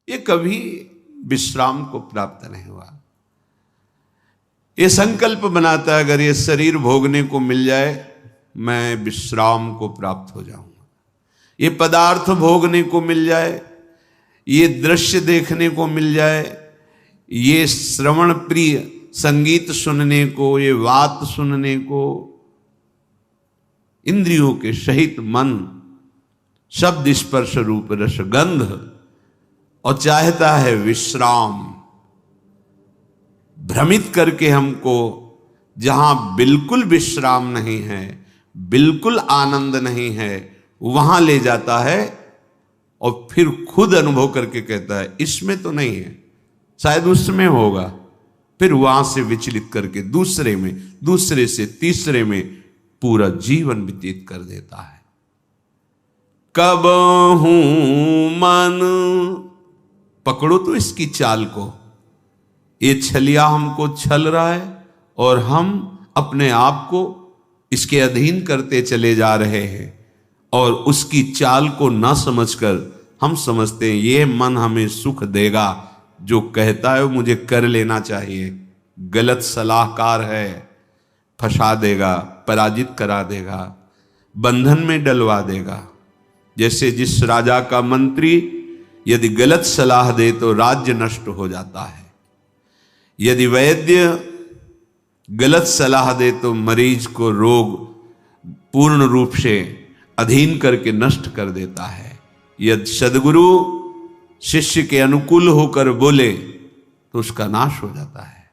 ये कभी विश्राम को प्राप्त नहीं हुआ। ये संकल्प बनाता है अगर ये शरीर भोगने को मिल जाए मैं विश्राम को प्राप्त हो जाऊंगा, ये पदार्थ भोगने को मिल जाए, ये दृश्य देखने को मिल जाए, ये श्रवण प्रिय संगीत सुनने को, ये वात सुनने को, इंद्रियों के सहित मन शब्द स्पर्श रूप रस गंध, और चाहता है विश्राम। भ्रमित करके हमको जहां बिल्कुल विश्राम नहीं है, बिल्कुल आनंद नहीं है, वहां ले जाता है और फिर खुद अनुभव करके कहता है इसमें तो नहीं है, शायद उसमें होगा। फिर वहां से विचलित करके दूसरे में, दूसरे से तीसरे में पूरा जीवन व्यतीत कर देता है। कब हूं मन, पकड़ो तो इसकी चाल को, ये छलिया हमको छल रहा है और हम अपने आप को इसके अधीन करते चले जा रहे हैं, और उसकी चाल को ना समझकर हम समझते हैं ये मन हमें सुख देगा, जो कहता है वो मुझे कर लेना चाहिए। गलत सलाहकार है, फंसा देगा, पराजित करा देगा, बंधन में डलवा देगा। जैसे जिस राजा का मंत्री यदि गलत सलाह दे तो राज्य नष्ट हो जाता है, यदि वैद्य गलत सलाह दे तो मरीज को रोग पूर्ण रूप से अधीन करके नष्ट कर देता है। यदि सद्गुरु शिष्य के अनुकूल होकर बोले तो उसका नाश हो जाता है।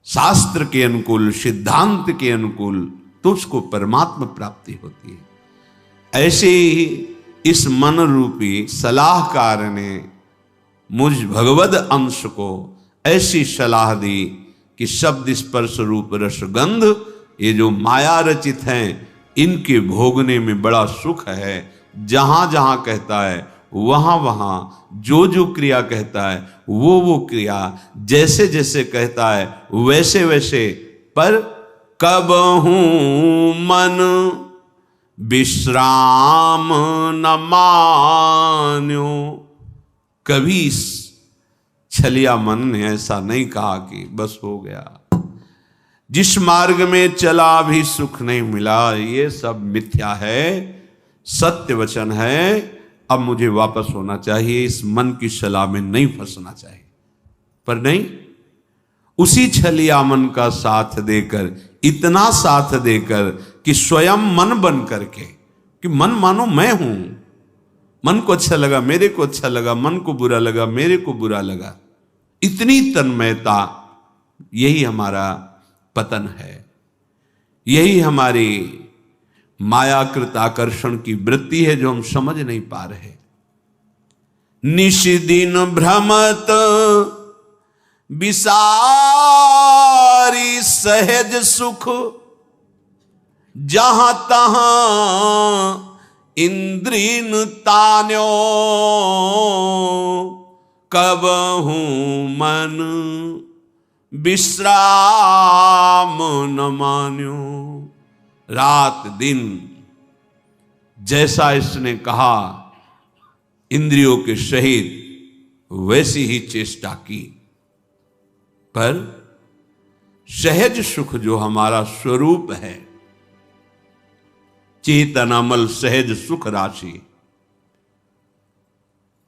शास्त्र के अनुकूल, सिद्धांत के अनुकूल तो उसको परमात्मा प्राप्ति होती है। ऐसे ही इस मन रूपी सलाहकार ने मुझ भगवद अंश को ऐसी सलाह दी कि शब्द स्पर्श रूप रस गंध, ये जो माया रचित हैं, इनके भोगने में बड़ा सुख है। जहां जहां कहता है वहां वहां, जो जो क्रिया कहता है वो क्रिया, जैसे जैसे कहता है वैसे वैसे। पर कब हूं मन विश्राम न मान्यो, कभी छलिया मन ने ऐसा नहीं कहा कि बस हो गया, जिस मार्ग में चला भी सुख नहीं मिला, ये सब मिथ्या है, सत्य वचन है, अब मुझे वापस होना चाहिए, इस मन की सलाह में नहीं फंसना चाहिए। पर नहीं, उसी छलिया मन का साथ देकर, इतना साथ देकर कि स्वयं मन बन करके, कि मन मानो मैं हूं, मन को अच्छा लगा मेरे को अच्छा लगा, मन को बुरा लगा मेरे को बुरा लगा, इतनी तन्मयता, यही हमारा पतन है। यही हमारी मायाकृत आकर्षण की वृत्ति है जो हम समझ नहीं पा रहे। निशिदिन भ्रमत विसारी सहज सुख, जहां तहां इंद्रिन तान्यो, कब हूं मन विश्राम न मान्यो। रात दिन जैसा इसने कहा, इंद्रियों के सहित वैसी ही चेष्टा की, पर सहज सुख जो हमारा स्वरूप है, चेतनामल सहज सुख राशि,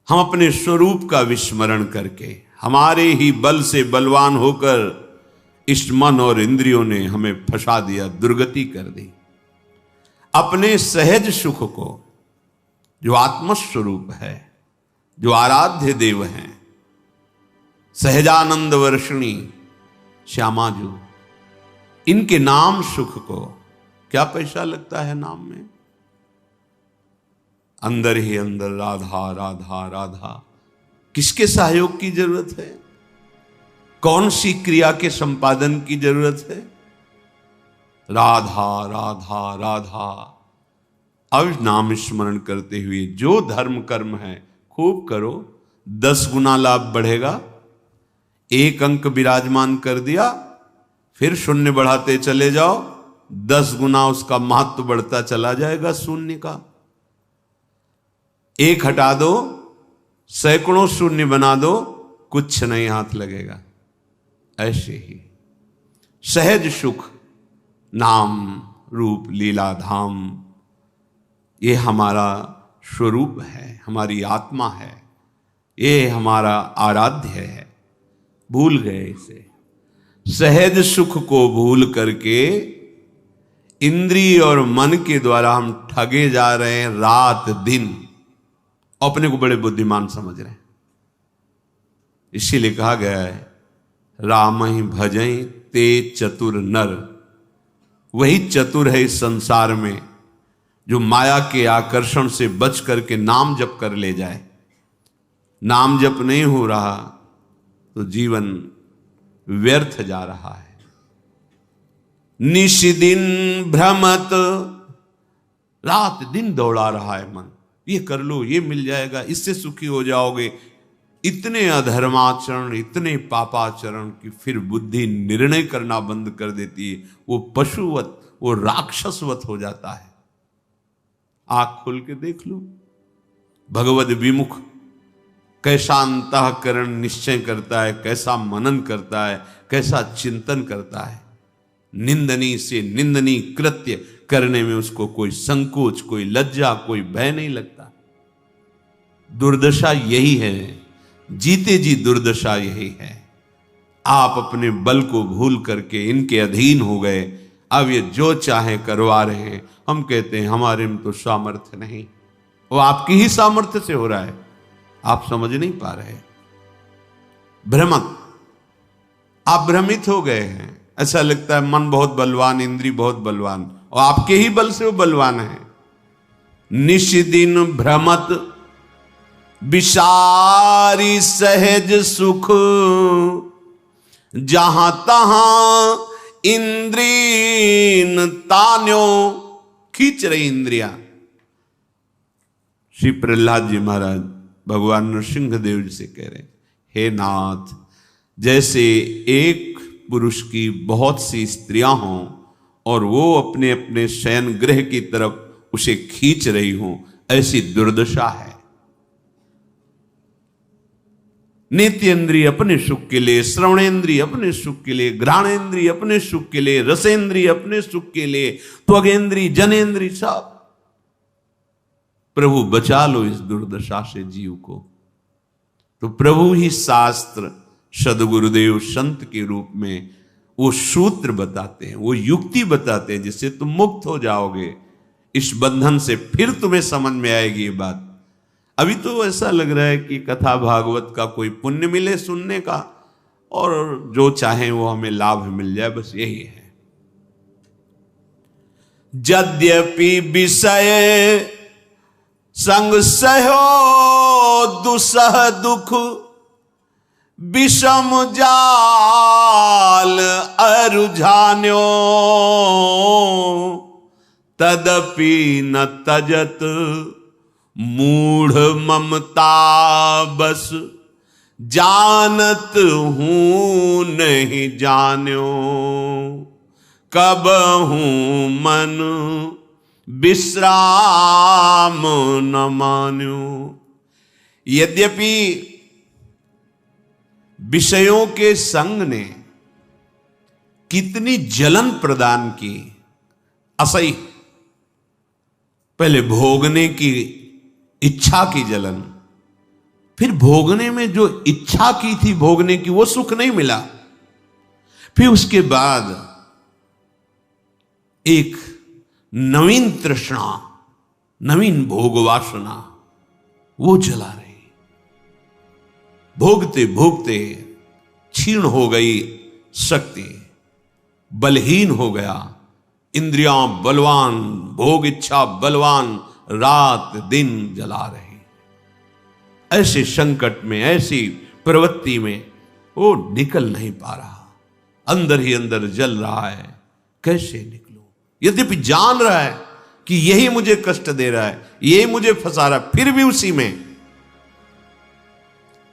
हम अपने स्वरूप का विस्मरण करके, हमारे ही बल से बलवान होकर इस मन और इंद्रियों ने हमें फंसा दिया, दुर्गति कर दी। अपने सहज सुख को, जो आत्मस्वरूप है, जो आराध्य देव हैं, सहजानंद वर्षिणी श्यामा जी, इनके नाम सुख को, क्या पैसा लगता है नाम में? अंदर ही अंदर राधा राधा राधा, किसके सहयोग की जरूरत है? कौन सी क्रिया के संपादन की जरूरत है? राधा राधा राधा। अब नाम स्मरण करते हुए जो धर्म कर्म है खूब करो, 10 गुना लाभ बढ़ेगा। 1 अंक विराजमान कर दिया, फिर शून्य बढ़ाते चले जाओ, 10 गुना उसका महत्व बढ़ता चला जाएगा शून्य का। 1 हटा दो, सैकड़ों शून्य बना दो, कुछ नहीं हाथ लगेगा। ऐसे ही सहज सुख, नाम रूप लीला धाम, ये हमारा स्वरूप है, हमारी आत्मा है, ये हमारा आराध्य है। भूल गए इसे। सहज सुख को भूल करके इंद्रिय और मन के द्वारा हम ठगे जा रहे हैं रात दिन, अपने को बड़े बुद्धिमान समझ रहे हैं। इसीलिए कहा गया है राम ही भजई ते चतुर नर। वही चतुर है इस संसार में जो माया के आकर्षण से बच करके नाम जप कर ले जाए। नाम जप नहीं हो रहा तो जीवन व्यर्थ जा रहा है। निश दिन भ्रमत, रात दिन दौड़ा रहा है मन, ये कर लो, ये मिल जाएगा, इससे सुखी हो जाओगे। इतने अधर्माचरण, इतने पापाचरण कि फिर बुद्धि निर्णय करना बंद कर देती है। वो पशुवत, वो राक्षसवत हो जाता है। आंख खोल के देख लो, भगवद विमुख कैसा अंतःकरण निश्चय करता है, कैसा मनन करता है, कैसा चिंतन करता है। निंदनीय से निंदनीय कृत्य करने में उसको कोई संकोच, कोई लज्जा, कोई भय नहीं लगता। दुर्दशा यही है, जीते जी दुर्दशा यही है। आप अपने बल को भूल करके इनके अधीन हो गए। अब ये जो चाहे करवा रहे हैं। हम कहते हैं हमारे में तो सामर्थ्य नहीं, वो आपकी ही सामर्थ्य से हो रहा है, आप समझ नहीं पा रहे। भ्रमत, आप भ्रमित हो गए हैं। ऐसा लगता है मन बहुत बलवान, इंद्री बहुत बलवान, और आपके ही बल से वो बलवान है। निश दिन भ्रमत विसारी सहज सुख, जहां तहां इंद्रीन तान्यो, खींच रही इंद्रिया। श्री प्रहलाद जी महाराज भगवान नृसिंहदेव जी से कह रहे, हे नाथ, जैसे एक पुरुष की बहुत सी स्त्रियां हों और वो अपने अपने शयन गृह की तरफ उसे खींच रही हों, ऐसी दुर्दशा है। नेत्रेंद्रिय अपने सुख के लिए, श्रवणेंद्रिय अपने सुख के लिए, घ्राणेंद्रिय अपने सुख के लिए, रसेंद्रिय अपने सुख के लिए, त्वगेंद्रिय, जनेंद्रिय, सब। प्रभु बचा लो इस दुर्दशा से जीव को। तो प्रभु ही शास्त्र, सदगुरुदेव संत के रूप में वो सूत्र बताते हैं, वो युक्ति बताते हैं, जिससे तुम मुक्त हो जाओगे इस बंधन से। फिर तुम्हें समझ में आएगी ये बात। अभी तो ऐसा लग रहा है कि कथा भागवत का कोई पुण्य मिले सुनने का, और जो चाहे वो हमें लाभ मिल जाए, बस यही है। यद्यपि विषय संग सहो दुसह दुख, विषम जाल अरुझान्यो, तदपि न तजत मूढ़ ममता बस, जानत हूं नहीं जान्यो, कब हूं मन विश्राम न मान्यो। यद्यपि विषयों के संग ने कितनी जलन प्रदान की, असही, पहले भोगने की इच्छा की जलन, फिर भोगने में जो इच्छा की थी भोगने की वो सुख नहीं मिला, फिर उसके बाद एक नवीन तृष्णा, नवीन भोग वासना वो जला रही। भोगते भोगते क्षीण हो गई शक्ति, बलहीन हो गया, इंद्रियां बलवान, भोग इच्छा बलवान, रात दिन जला रही। ऐसे संकट में, ऐसी प्रवृत्ति में वो निकल नहीं पा रहा, अंदर ही अंदर जल रहा है। कैसे निकलूं? यद्यपि जान रहा है कि यही मुझे कष्ट दे रहा है, यही मुझे फंसा रहा है, फिर भी उसी में।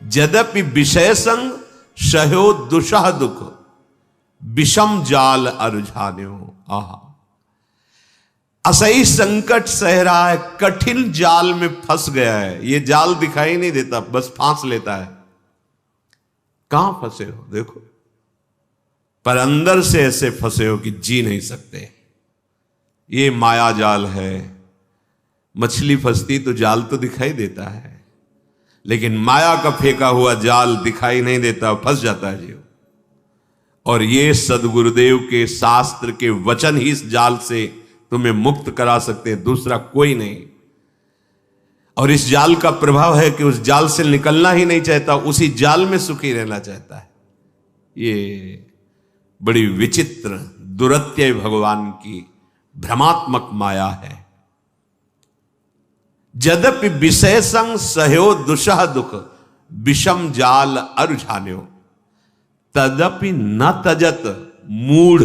यद्यपि विषय संग सहो दुषह दुख, विषम जाल अरुझान्यो। आहा, असही संकट सह रहा है, कठिन जाल में फंस गया है। ये जाल दिखाई नहीं देता, बस फांस लेता है। कहां फंसे हो देखो, पर अंदर से ऐसे फंसे हो कि जी नहीं सकते। ये माया जाल है। मछली फंसती तो जाल तो दिखाई देता है, लेकिन माया का फेंका हुआ जाल दिखाई नहीं देता, फंस जाता है जीव। और ये सदगुरुदेव के शास्त्र के वचन ही इस जाल से तुम्हें मुक्त करा सकते हैं, दूसरा कोई नहीं। और इस जाल का प्रभाव है कि उस जाल से निकलना ही नहीं चाहता, उसी जाल में सुखी रहना चाहता है। ये बड़ी विचित्र दुरत्यय भगवान की भ्रमात्मक माया है। यद्यपि विषय संग सहयो दुषह दुख, विषम जाल अरुझान्यो, तदपि न तजत मूढ़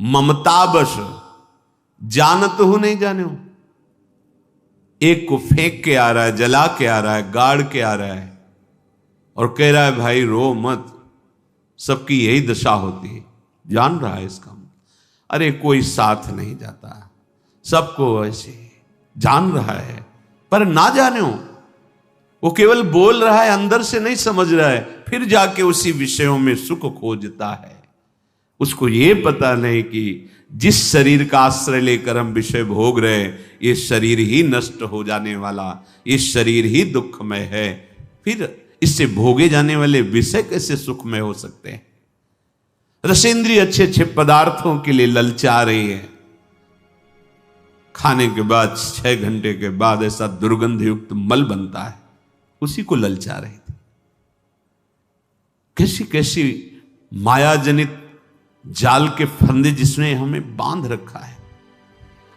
ममतावश, जानत हो नहीं जान्यो। एक को फेंक के आ रहा है, जला के आ रहा है, गाड़ के आ रहा है, और कह रहा है भाई रो मत, सबकी यही दशा होती है। जान रहा है इसका, अरे कोई साथ नहीं जाता, सबको ऐसे जान रहा है, पर ना जाने हो। वो केवल बोल रहा है, अंदर से नहीं समझ रहा है, फिर जाके उसी विषयों में सुख खोजता है। उसको ये पता नहीं कि जिस शरीर का आश्रय लेकर हम विषय भोग रहे, ये शरीर ही नष्ट हो जाने वाला, ये शरीर ही दुखमय है। फिर इससे भोगे जाने वाले विषय कैसे सुखमय हो सकते हैं? रसेंद्रिय अच्छे अच्छे पदार्थों के लिए ललचा रही है, खाने के बाद 6 घंटे के बाद ऐसा दुर्गंध युक्त मल बनता है, उसी को ललचा रही थी। कैसी कैसी मायाजनित जाल के फंदे जिसने हमें बांध रखा है।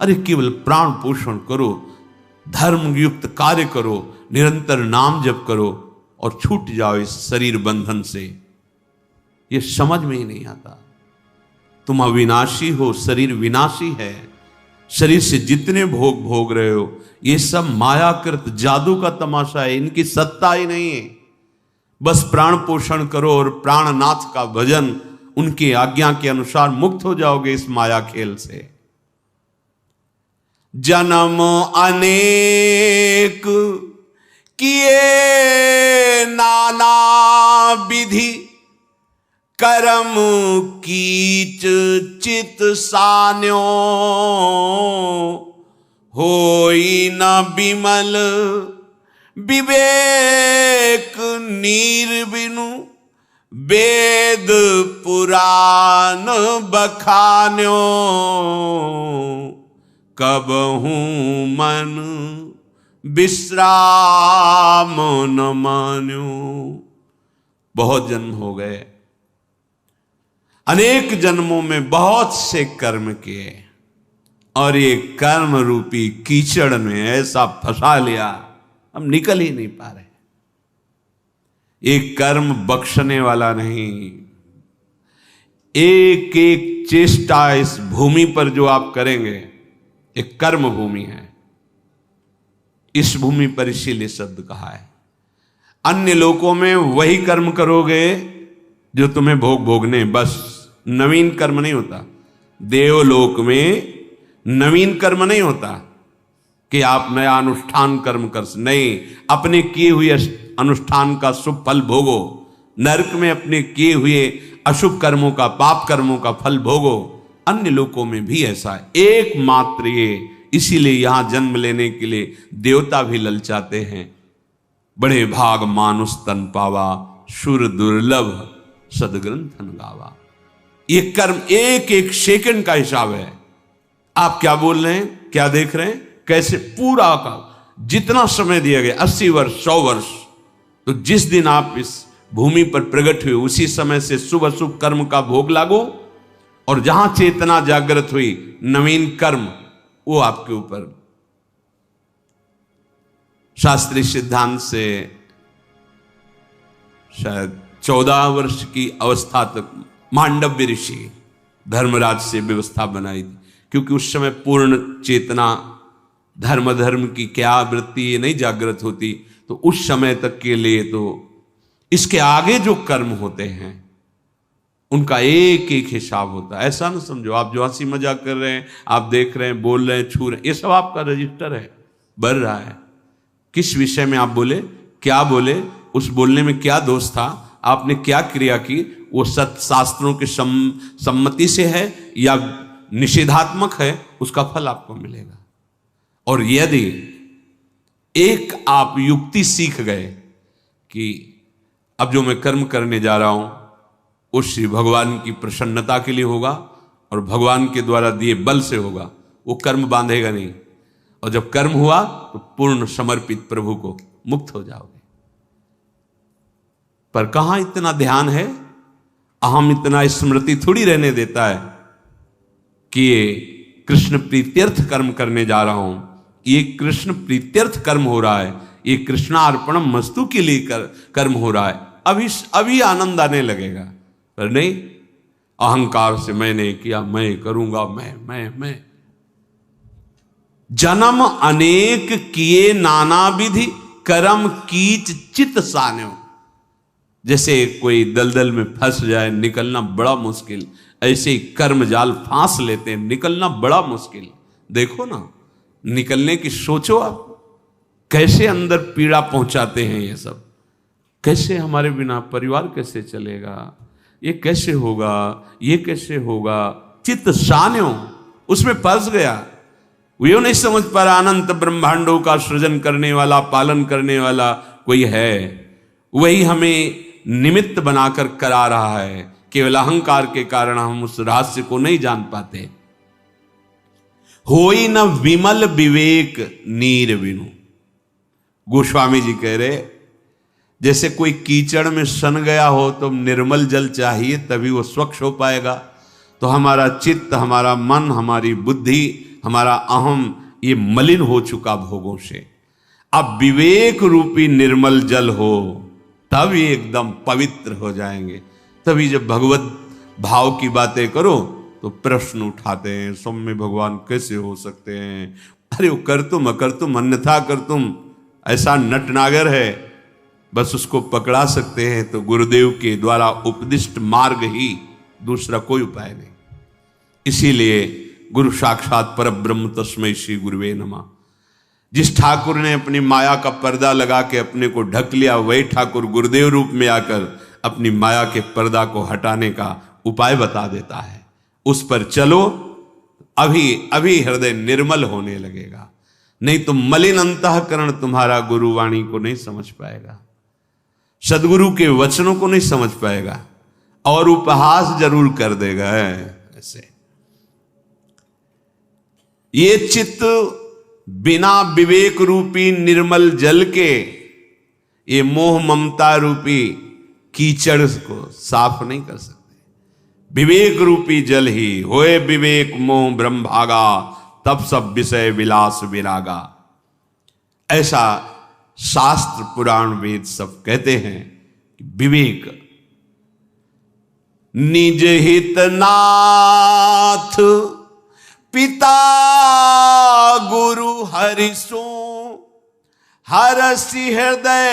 अरे केवल प्राण पोषण करो, धर्म युक्त कार्य करो, निरंतर नाम जप करो और छूट जाओ इस शरीर बंधन से। ये समझ में ही नहीं आता। तुम अविनाशी हो, शरीर विनाशी है। शरीर से जितने भोग भोग रहे हो, ये सब मायाकृत जादू का तमाशा है, इनकी सत्ता ही नहीं है। बस प्राण पोषण करो और प्राणनाथ का भजन, उनकी आज्ञा के अनुसार मुक्त हो जाओगे इस माया खेल से। जन्म अनेक किए नाना विधि, कर्म कीच चित सान्यो, होई न विमल विवेक नीर बिनु, वेद पुराण बखान्यो, कबहू मन विश्राम न मान्यो। बहुत जन्म हो गए, अनेक जन्मों में बहुत से कर्म किए, और ये कर्म रूपी कीचड़ में ऐसा फंसा लिया, हम निकल ही नहीं पा रहे। एक कर्म बख्शने वाला नहीं। एक एक चेष्टा इस भूमि पर जो आप करेंगे, एक कर्म भूमि है। इस भूमि पर इसीलिए शब्द कहा है। अन्य लोकों में वही कर्म करोगे जो तुम्हें भोग भोगने, बस नवीन कर्म नहीं होता। देवलोक में नवीन कर्म नहीं होता कि आप नया अनुष्ठान कर्म कर, नहीं, अपने किए हुए अनुष्ठान का शुभ फल भोगो। नरक में अपने किए हुए अशुभ कर्मों का, पाप कर्मों का फल भोगो। अन्य लोकों में भी ऐसा है, एकमात्र ये। इसीलिए यहां जन्म लेने के लिए देवता भी ललचाते हैं। बड़े भाग मानुष तन पावा, सुर दुर्लभ सदग्रंथन गावा। ये कर्म एक एक सेकंड का हिसाब है। आप क्या बोल रहे हैं, क्या देख रहे हैं, कैसे पूरा का जितना समय दिया गया 80 वर्ष 100 वर्ष, तो जिस दिन आप इस भूमि पर प्रकट हुए उसी समय से शुभ अशुभ कर्म का भोग लागो, और जहां चेतना जागृत हुई नवीन कर्म वो आपके ऊपर। शास्त्रीय सिद्धांत से शायद 14 वर्ष की अवस्था तक मांडव्य ऋषि धर्मराज से व्यवस्था बनाई थी, क्योंकि उस समय पूर्ण चेतना धर्म की क्या वृत्ति ये नहीं जागृत होती, तो उस समय तक के लिए तो इसके आगे जो कर्म होते हैं उनका एक एक हिसाब होता है। ऐसा ना समझो आप जो हंसी मजाक कर रहे हैं, आप देख रहे हैं, बोल रहे हैं, छू रहे हैं, ये सब आपका रजिस्टर है, बढ़ रहा है। किस विषय में आप बोले, क्या बोले, उस बोलने में क्या दोष था, आपने क्या क्रिया की, वो सत्य शास्त्रों की सम्मति से है या निषेधात्मक है, उसका फल आपको मिलेगा। और यदि एक आप युक्ति सीख गए कि अब जो मैं कर्म करने जा रहा हूं वो श्री भगवान की प्रसन्नता के लिए होगा और भगवान के द्वारा दिए बल से होगा, वो कर्म बांधेगा नहीं, और जब कर्म हुआ तो पूर्ण समर्पित प्रभु को मुक्त हो जाओगे। पर कहां इतना ध्यान है, अहम इतना स्मृति थोड़ी रहने देता है कि ये कृष्ण प्रीत्यर्थ कर्म करने जा रहा हूं, ये कृष्ण प्रीत्यर्थ कर्म हो रहा है, ये कृष्णार्पणम मस्तु के लिए कर्म हो रहा है, अभी आनंद आने लगेगा। पर नहीं, अहंकार से मैंने किया, मैं करूंगा, मैं जन्म अनेक किए नाना विधि कर्म कीच चित सान्यो। जैसे कोई दलदल में फंस जाए, निकलना बड़ा मुश्किल, ऐसे ही कर्म जाल फांस लेते हैं, निकलना बड़ा मुश्किल। देखो ना, निकलने की सोचो आप, कैसे अंदर पीड़ा पहुंचाते हैं ये सब। कैसे हमारे बिना परिवार कैसे चलेगा, ये कैसे होगा, ये कैसे होगा, चित्त सान्यो, उसमें फंस गया। वो नहीं समझ पा रहा अनंत ब्रह्मांडों का सृजन करने वाला, पालन करने वाला कोई है, वही हमें निमित्त बनाकर करा रहा है। केवल अहंकार के कारण हम उस रहस्य को नहीं जान पाते। होई न विमल विवेक नीर बिनु। गोस्वामी जी कह रहे, जैसे कोई कीचड़ में सन गया हो तो निर्मल जल चाहिए तभी वो स्वच्छ हो पाएगा। तो हमारा चित्त, हमारा मन, हमारी बुद्धि, हमारा अहम, ये मलिन हो चुका भोगों से। अब विवेक रूपी निर्मल जल हो तब ये एकदम पवित्र हो जाएंगे। तभी जब भगवत भाव की बातें करो तो प्रश्न उठाते हैं, सौम्य भगवान कैसे हो सकते हैं, अरे वो कर तुम अकर तुम अन्यथा कर तुम, ऐसा नटनागर है, बस उसको पकड़ा सकते हैं तो गुरुदेव के द्वारा उपदिष्ट मार्ग ही, दूसरा कोई उपाय नहीं। इसीलिए गुरु साक्षात परब्रह्म तस्मै श्री गुरुवे नमः। जिस ठाकुर ने अपनी माया का पर्दा लगा के अपने को ढक लिया, वही ठाकुर गुरुदेव रूप में आकर अपनी माया के पर्दा को हटाने का उपाय बता देता है। उस पर चलो, अभी हृदय निर्मल होने लगेगा। नहीं तो मलिन अंतःकरण तुम्हारा गुरुवाणी को नहीं समझ पाएगा, सदगुरु के वचनों को नहीं समझ पाएगा, और उपहास जरूर कर देगा। ऐसे ये चित्त बिना विवेक रूपी निर्मल जल के, ये मोह ममता रूपी कीचड़ को साफ नहीं कर सकते। विवेक रूपी जल ही होए विवेक मोह ब्रह्म भागा, तब सब विषय विलास विरागा। ऐसा शास्त्र पुराण वेद सब कहते हैं कि विवेक निज हित नाथ पिता गुरु हरिसो हरसि हृदय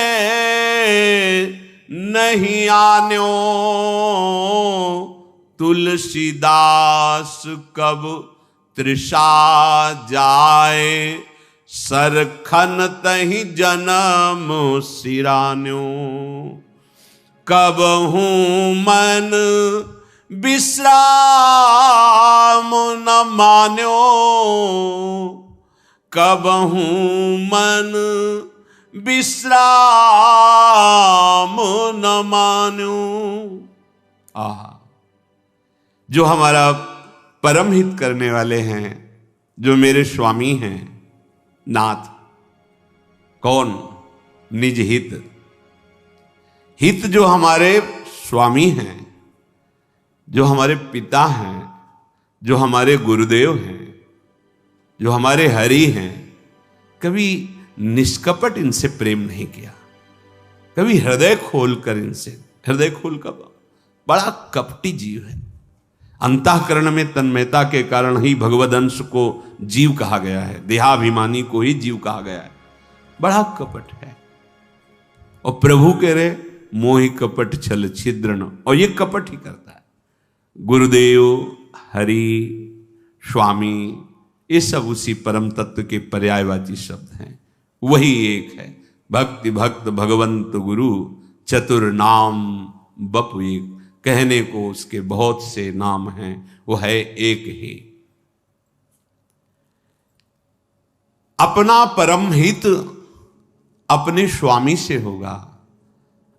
नहीं आन्यो, तुलसीदास कब तृषा जाए सरखन तहि जन्म सिरान्यो, कब हूँ मन विश्राम न मान्यो, कब हूँ मन विश्राम न मान्यो। आहा, जो हमारा परम हित करने वाले हैं, जो मेरे स्वामी हैं, नाथ, कौन? निज हित। हित जो हमारे स्वामी हैं, जो हमारे पिता हैं, जो हमारे गुरुदेव हैं, जो हमारे हरि हैं, कभी निष्कपट इनसे प्रेम नहीं किया, कभी हृदय खोलकर इनसे, हृदय खोल कर, बड़ा कपटी जीव है। अंतःकरण में तन्मयता के कारण ही भगवद अंश को जीव कहा गया है, देहाभिमानी को ही जीव कहा गया है। बड़ा कपट है। और प्रभु कह रहे मोहि कपट छल छिद्र न, और ये कपट ही करता है। गुरुदेव, हरि, स्वामी, ये सब उसी परम तत्व के पर्यायवाची शब्द हैं। वही एक है। भक्ति भक्त भगवंत गुरु चतुर नाम बपु एक। कहने को उसके बहुत से नाम हैं, वो है एक ही। अपना परम हित अपने स्वामी से होगा,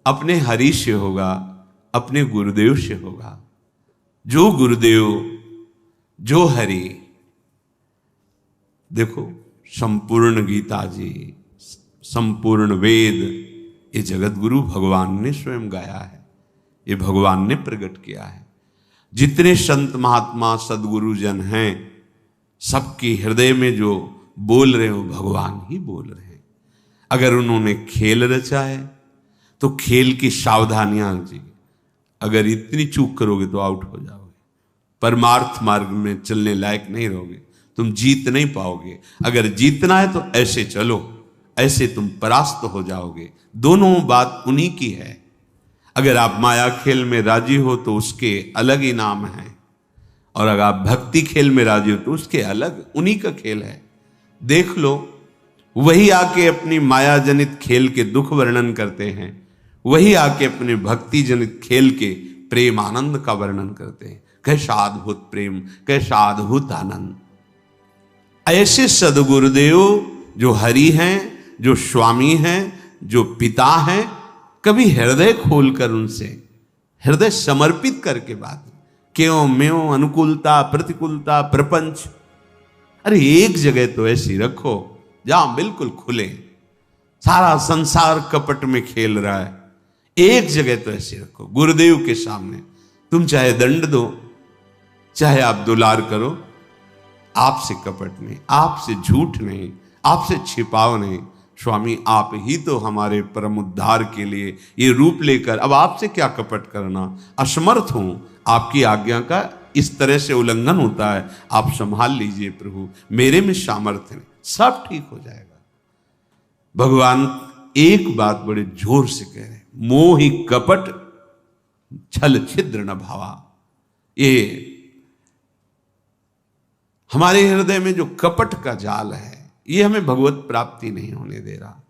अपने हरि से होगा, अपने गुरुदेव से होगा। जो गुरुदेव, जो हरि। देखो, संपूर्ण गीता जी, संपूर्ण वेद, ये जगत गुरु भगवान ने स्वयं गाया है, ये भगवान ने प्रकट किया है। जितने संत महात्मा सदगुरु जन हैं, सबके हृदय में जो बोल रहे हो भगवान ही बोल रहे हैं। अगर उन्होंने खेल रचा है तो खेल की सावधानियां जी, अगर इतनी चूक करोगे तो आउट हो जाओगे, परमार्थ मार्ग में चलने लायक नहीं रहोगे, तुम जीत नहीं पाओगे। अगर जीतना है तो ऐसे चलो, ऐसे तुम परास्त हो जाओगे। दोनों बात उन्हीं की है। अगर आप माया खेल में राजी हो तो उसके अलग इनाम हैं, और अगर आप भक्ति खेल में राजी हो तो उसके अलग, उन्हीं का खेल है। देख लो, वही आके अपनी माया जनित खेल के दुख वर्णन करते हैं, वही आके अपने भक्ति जनित खेल के प्रेम आनंद का वर्णन करते हैं। कैसा अद्भुत प्रेम, कैसा अद्भुत आनंद। ऐसे सदगुरुदेव जो हरि हैं, जो स्वामी हैं, जो पिता हैं, कभी हृदय खोलकर उनसे हृदय समर्पित करके बात, क्यों म्यों अनुकूलता प्रतिकूलता प्रपंच, अरे एक जगह तो ऐसी रखो जहां बिल्कुल खुले। सारा संसार कपट में खेल रहा है, एक जगह तो ऐसी रखो गुरुदेव के सामने। तुम चाहे दंड दो, चाहे आप दुलार करो, आपसे कपट नहीं, आपसे झूठ नहीं, आपसे छिपाव नहीं। स्वामी आप ही तो हमारे परम उद्धार के लिए ये रूप लेकर, अब आपसे क्या कपट करना, असमर्थ हूं, आपकी आज्ञा का इस तरह से उल्लंघन होता है, आप संभाल लीजिए प्रभु, मेरे में सामर्थ्य नहीं, सब ठीक हो जाएगा। भगवान एक बात बड़े जोर से कह रहे हैं, मोहि कपट छल छिद्र न भावा। ये हमारे हृदय में जो कपट का जाल है, ये हमें भगवत प्राप्ति नहीं होने दे रहा।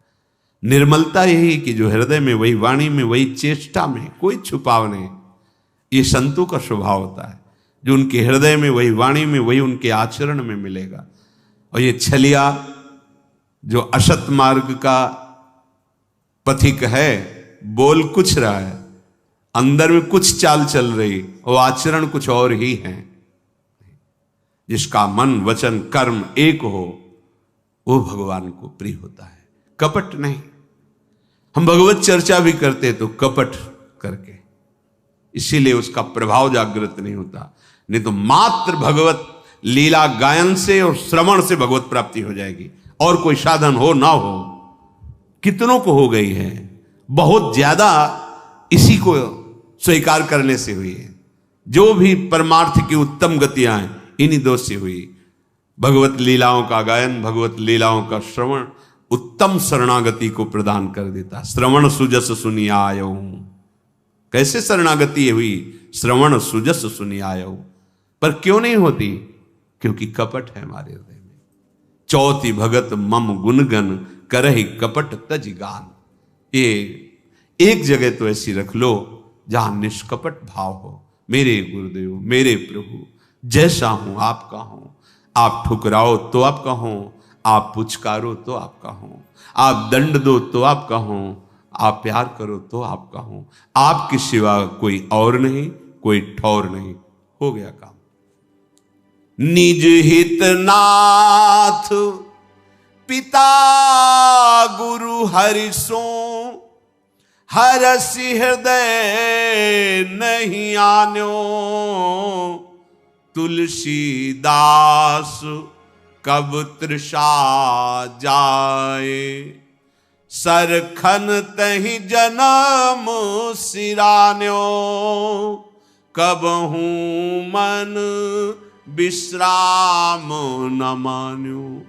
निर्मलता यही कि जो हृदय में, वही वाणी में, वही चेष्टा में, कोई छुपाव नहीं। ये संतों का स्वभाव होता है, जो उनके हृदय में, वही वाणी में, वही उनके आचरण में मिलेगा। और ये छलिया जो असत मार्ग का पथिक है, बोल कुछ रहा है, अंदर में कुछ चाल चल रही, और आचरण कुछ और ही है। जिसका मन वचन कर्म एक हो, वो भगवान को प्रिय होता है, कपट नहीं। हम भगवत चर्चा भी करते तो कपट करके, इसीलिए उसका प्रभाव जागृत नहीं होता। नहीं तो मात्र भगवत लीला गायन से और श्रवण से भगवत प्राप्ति हो जाएगी, और कोई साधन हो ना हो। कितनों को हो गई है, बहुत ज्यादा इसी को स्वीकार करने से हुई है। जो भी परमार्थ की उत्तम गतियां हैं, इन्हीं दो से हुई। भगवत लीलाओं का गायन, भगवत लीलाओं का श्रवण उत्तम शरणागति को प्रदान कर देता। श्रवण सुजस सुनी आयो, कैसे शरणागति हुई, श्रवण सुजस सुनी आयो। पर क्यों नहीं होती? क्योंकि कपट है हमारे हृदय में। चौथी भगत मम गुणगन करहि कपट तज गान। ये एक जगह तो ऐसी रख लो जहां निष्कपट भाव हो। मेरे गुरुदेव, मेरे प्रभु, जैसा हूं आपका हूं। आप ठुकराओ तो आपका हूं, आप पुचकारो तो आपका हूं, आप दंड दो तो आपका हूं, आप प्यार करो तो आपका हूं। आपके सिवा कोई और नहीं, कोई ठौर नहीं। हो गया काम। निज हित नाथ पिता गुरु हरि सो, हरसि हृदय नहीं आन्यो। तुलसीदास कब तृषा जाए, सरखन तहि जन्म सिरान्यो। कब हूं मन विश्राम न मान्यो।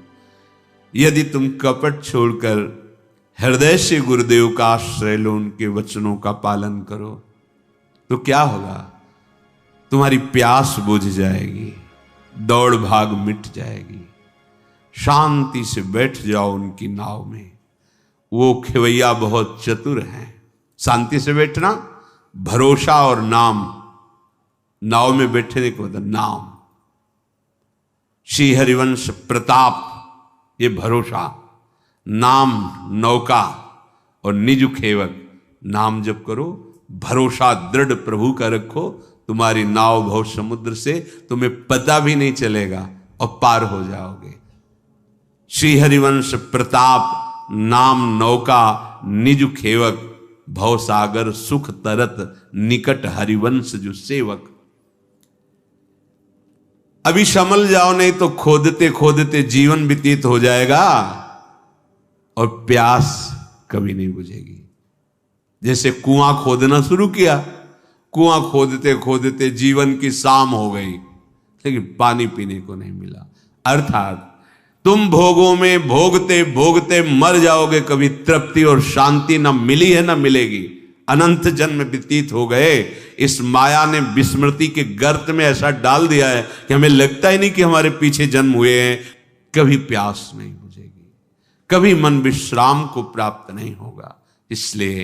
यदि तुम कपट छोड़कर हृदय से गुरुदेव का आश्रय लो, उनके वचनों का पालन करो, तो क्या होगा? तुम्हारी प्यास बुझ जाएगी, दौड़ भाग मिट जाएगी। शांति से बैठ जाओ उनकी नाव में। वो खेवैया बहुत चतुर हैं। शांति से बैठना, भरोसा और नाम। नाव में बैठने को मतलब नाम। श्री हरिवंश प्रताप ये भरोसा, नाम नौका और निज खेवक। नाम जप करो, भरोसा दृढ़ प्रभु का रखो, तुम्हारी नाव भव समुद्र से तुम्हें पता भी नहीं चलेगा और पार हो जाओगे। श्री हरिवंश प्रताप, नाम नौका निज खेवक, भव सागर सुख तरत, निकट हरिवंश जो सेवक। अभी संभल जाओ, नहीं तो खोदते खोदते जीवन व्यतीत हो जाएगा और प्यास कभी नहीं बुझेगी। जैसे कुआं खोदना शुरू किया, कुआं खोदते खोदते जीवन की शाम हो गई, लेकिन पानी पीने को नहीं मिला। अर्थात तुम भोगों में भोगते भोगते मर जाओगे, कभी तृप्ति और शांति न मिली है न मिलेगी। अनंत जन्म व्यतीत हो गए, इस माया ने विस्मृति के गर्त में ऐसा डाल दिया है कि हमें लगता ही नहीं कि हमारे पीछे जन्म हुए हैं। कभी प्यास नहीं बुझेगी, कभी मन विश्राम को प्राप्त नहीं होगा। इसलिए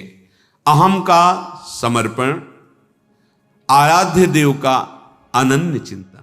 अहम का समर्पण, आराध्य देव का अनन्य चिंतन।